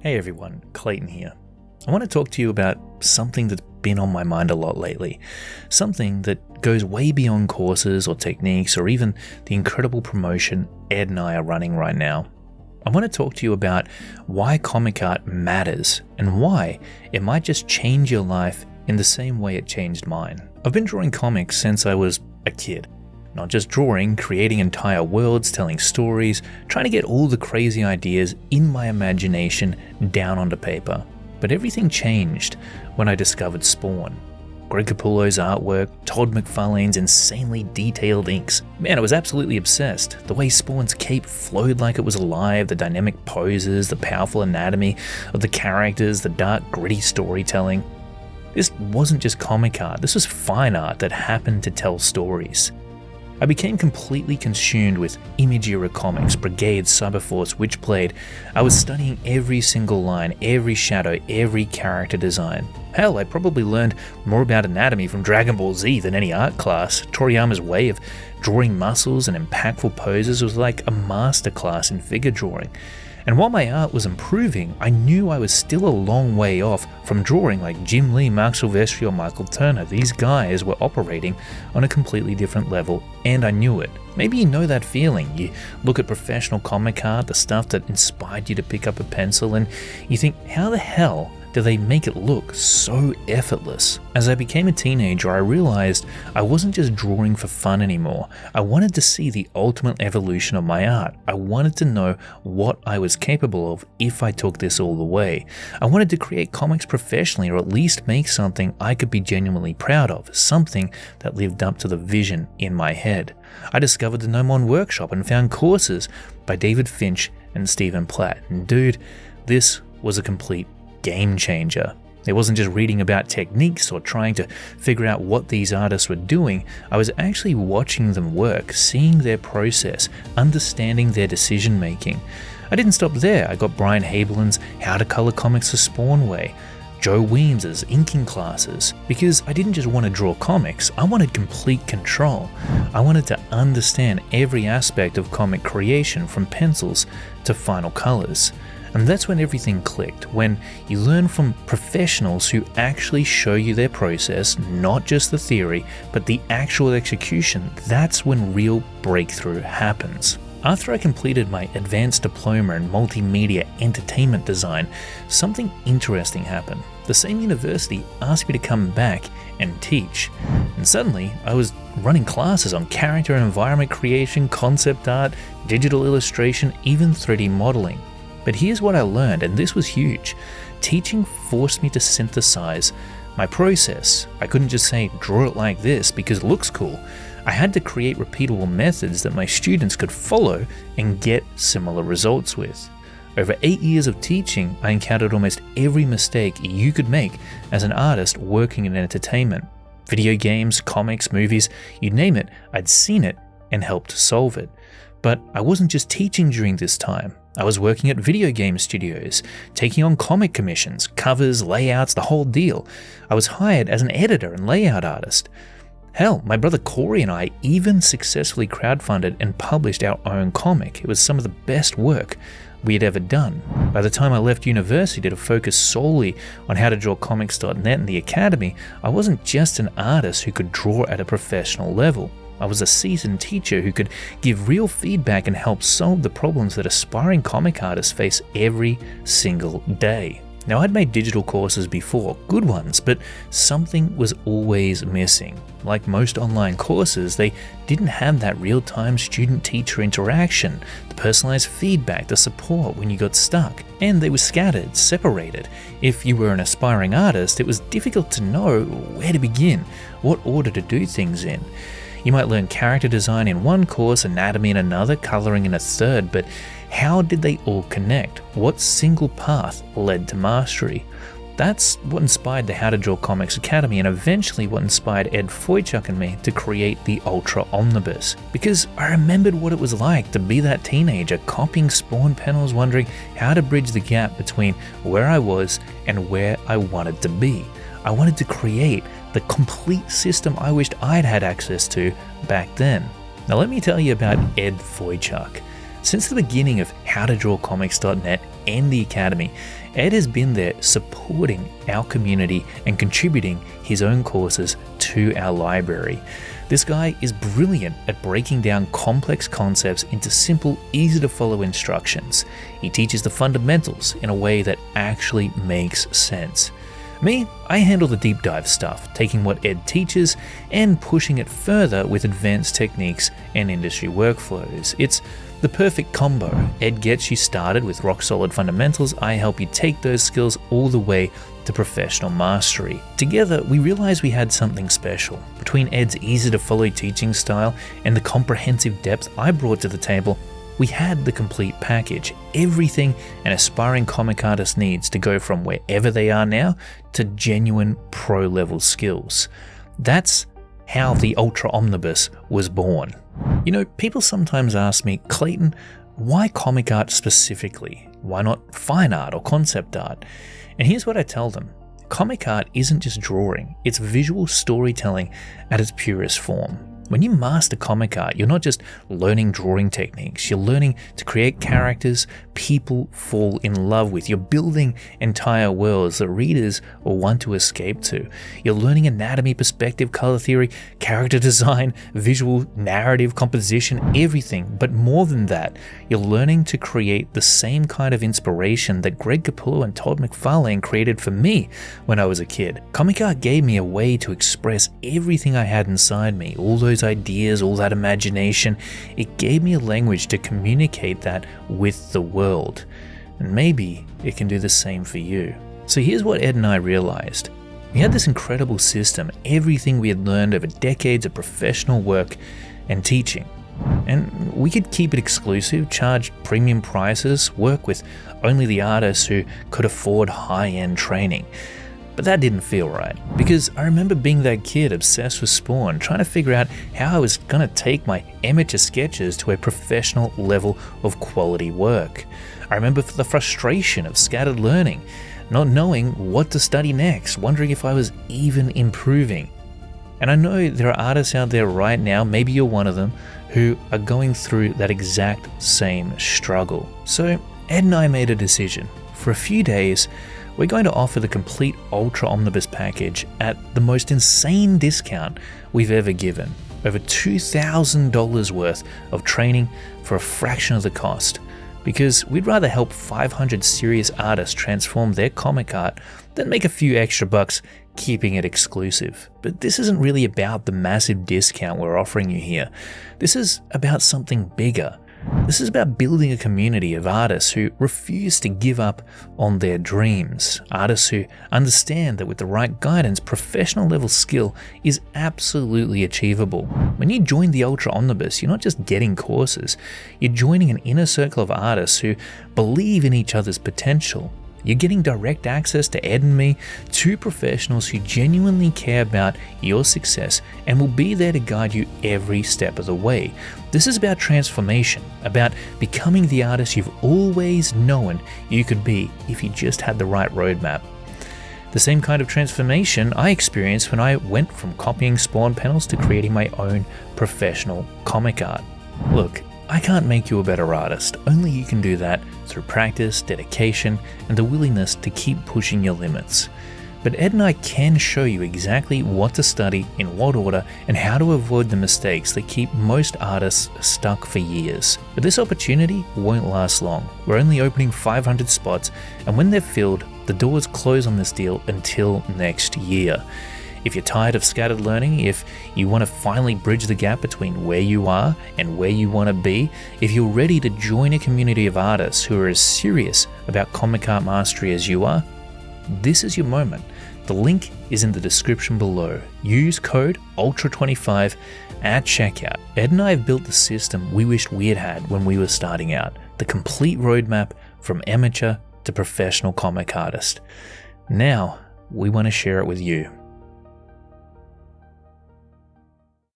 Hey everyone, Clayton here. I want to talk to you about something that's been on my mind a lot lately. Something that goes way beyond courses or techniques or even the incredible promotion Ed and I are running right now. I want to talk to you about why comic art matters and why it might just change your life in the same way it changed mine. I've been drawing comics since I was a kid. Not just drawing, creating entire worlds, telling stories, trying to get all the crazy ideas in my imagination down onto paper. But everything changed when I discovered Spawn. Greg Capullo's artwork, Todd McFarlane's insanely detailed inks. Man, I was absolutely obsessed. The way Spawn's cape flowed like it was alive, the dynamic poses, the powerful anatomy of the characters, the dark, gritty storytelling. This wasn't just comic art, this was fine art that happened to tell stories. I became completely consumed with Image Era comics, Brigade, Cyberforce, Witchblade. I was studying every single line, every shadow, every character design. Hell, I probably learned more about anatomy from Dragon Ball Z than any art class. Toriyama's way of drawing muscles and impactful poses was like a masterclass in figure drawing. And while my art was improving, I knew I was still a long way off from drawing like Jim Lee, Mark Silvestri, or Michael Turner. These guys were operating on a completely different level, and I knew it. Maybe you know that feeling. You look at professional comic art, the stuff that inspired you to pick up a pencil, and you think, how the hell do they make it look so effortless? As I became a teenager, I realized I wasn't just drawing for fun anymore. I wanted to see the ultimate evolution of my art. I wanted to know what I was capable of if I took this all the way. I wanted to create comics professionally, or at least make something I could be genuinely proud of, something that lived up to the vision in my head. I discovered the Gnomon Workshop and found courses by David Finch and Stephen Platte. And dude, this was a complete game changer. It wasn't just reading about techniques or trying to figure out what these artists were doing. I was actually watching them work, seeing their process, understanding their decision making. I didn't stop there. I got Brian Haberlin's How to Color Comics the Spawn Way, Joe Weems's inking classes, because I didn't just want to draw comics, I wanted complete control. I wanted to understand every aspect of comic creation from pencils to final colors. And that's when everything clicked, when you learn from professionals who actually show you their process, not just the theory, but the actual execution. That's when real breakthrough happens. After I completed my advanced diploma in multimedia entertainment design, something interesting happened. The same university asked me to come back and teach. And suddenly, I was running classes on character and environment creation, concept art, digital illustration, even 3D modeling. But here's what I learned, and this was huge. Teaching forced me to synthesize my process. I couldn't just say, draw it like this because it looks cool. I had to create repeatable methods that my students could follow and get similar results with. Over 8 years of teaching, I encountered almost every mistake you could make as an artist working in entertainment. Video games, comics, movies, you name it, I'd seen it and helped solve it. But I wasn't just teaching during this time. I was working at video game studios, taking on comic commissions, covers, layouts, the whole deal. I was hired as an editor and layout artist. Hell, my brother Corey and I even successfully crowdfunded and published our own comic. It was some of the best work we had ever done. By the time I left university to focus solely on how to draw comics.net and the academy, I wasn't just an artist who could draw at a professional level. I was a seasoned teacher who could give real feedback and help solve the problems that aspiring comic artists face every single day. Now, I'd made digital courses before, good ones, but something was always missing. Like most online courses, they didn't have that real-time student-teacher interaction, the personalized feedback, the support when you got stuck, and they were scattered, separated. If you were an aspiring artist, it was difficult to know where to begin, what order to do things in. You might learn character design in one course, anatomy in another, coloring in a third, but how did they all connect? What single path led to mastery? That's what inspired the How to Draw Comics Academy, and eventually what inspired Ed Foychuk and me to create the Ultra Omnibus. Because I remembered what it was like to be that teenager copying Spawn panels, wondering how to bridge the gap between where I was and where I wanted to be. I wanted to create the complete system I wished I'd had access to back then. Now let me tell you about Ed Foychuk. Since the beginning of HowToDrawComics.net, and the Academy, Ed has been there supporting our community and contributing his own courses to our library. This guy is brilliant at breaking down complex concepts into simple, easy to follow instructions. He teaches the fundamentals in a way that actually makes sense. Me, I handle the deep dive stuff, taking what Ed teaches and pushing it further with advanced techniques and industry workflows. It's the perfect combo. Ed gets you started with rock solid fundamentals. I help you take those skills all the way to professional mastery. Together, we realized we had something special. Between Ed's easy to follow teaching style and the comprehensive depth I brought to the table, we had the complete package, everything an aspiring comic artist needs to go from wherever they are now to genuine pro level skills. That's how the Ultra Omnibus was born. You know, people sometimes ask me, Clayton, why comic art specifically? Why not fine art or concept art? And here's what I tell them. Comic art isn't just drawing, it's visual storytelling at its purest form. When you master comic art, you're not just learning drawing techniques, you're learning to create characters people fall in love with. You're building entire worlds that readers will want to escape to. You're learning anatomy, perspective, color theory, character design, visual, narrative, composition, everything. But more than that, you're learning to create the same kind of inspiration that Greg Capullo and Todd McFarlane created for me when I was a kid. Comic art gave me a way to express everything I had inside me, all those ideas, all that imagination. It gave me a language to communicate that with the world. And maybe it can do the same for you. So here's what Ed and I realized. We had this incredible system, everything we had learned over decades of professional work and teaching. And we could keep it exclusive, charge premium prices, work with only the artists who could afford high-end training. But that didn't feel right, because I remember being that kid obsessed with Spawn, trying to figure out how I was going to take my amateur sketches to a professional level of quality work. I remember the frustration of scattered learning, not knowing what to study next, wondering if I was even improving. And I know there are artists out there right now, maybe you're one of them, who are going through that exact same struggle. So Ed and I made a decision. For a few days, we're going to offer the complete Ultra Omnibus package at the most insane discount we've ever given. Over $2,000 worth of training for a fraction of the cost. Because we'd rather help 500 serious artists transform their comic art than make a few extra bucks keeping it exclusive. But this isn't really about the massive discount we're offering you here. This is about something bigger. This is about building a community of artists who refuse to give up on their dreams. Artists who understand that with the right guidance, professional level skill is absolutely achievable. When you join the Ultra Omnibus, you're not just getting courses, you're joining an inner circle of artists who believe in each other's potential. You're getting direct access to Ed and me, two professionals who genuinely care about your success and will be there to guide you every step of the way. This is about transformation, about becoming the artist you've always known you could be if you just had the right roadmap. The same kind of transformation I experienced when I went from copying Spawn panels to creating my own professional comic art. Look, I can't make you a better artist, only you can do that through practice, dedication, and the willingness to keep pushing your limits. But Ed and I can show you exactly what to study, in what order, and how to avoid the mistakes that keep most artists stuck for years. But this opportunity won't last long. We're only opening 500 spots, and when they're filled, the doors close on this deal until next year. If you're tired of scattered learning, if you want to finally bridge the gap between where you are and where you want to be, if you're ready to join a community of artists who are as serious about comic art mastery as you are, this is your moment. The link is in the description below. Use code ULTRA25 at checkout. Ed and I have built the system we wished we had had when we were starting out. The complete roadmap from amateur to professional comic artist. Now, we want to share it with you.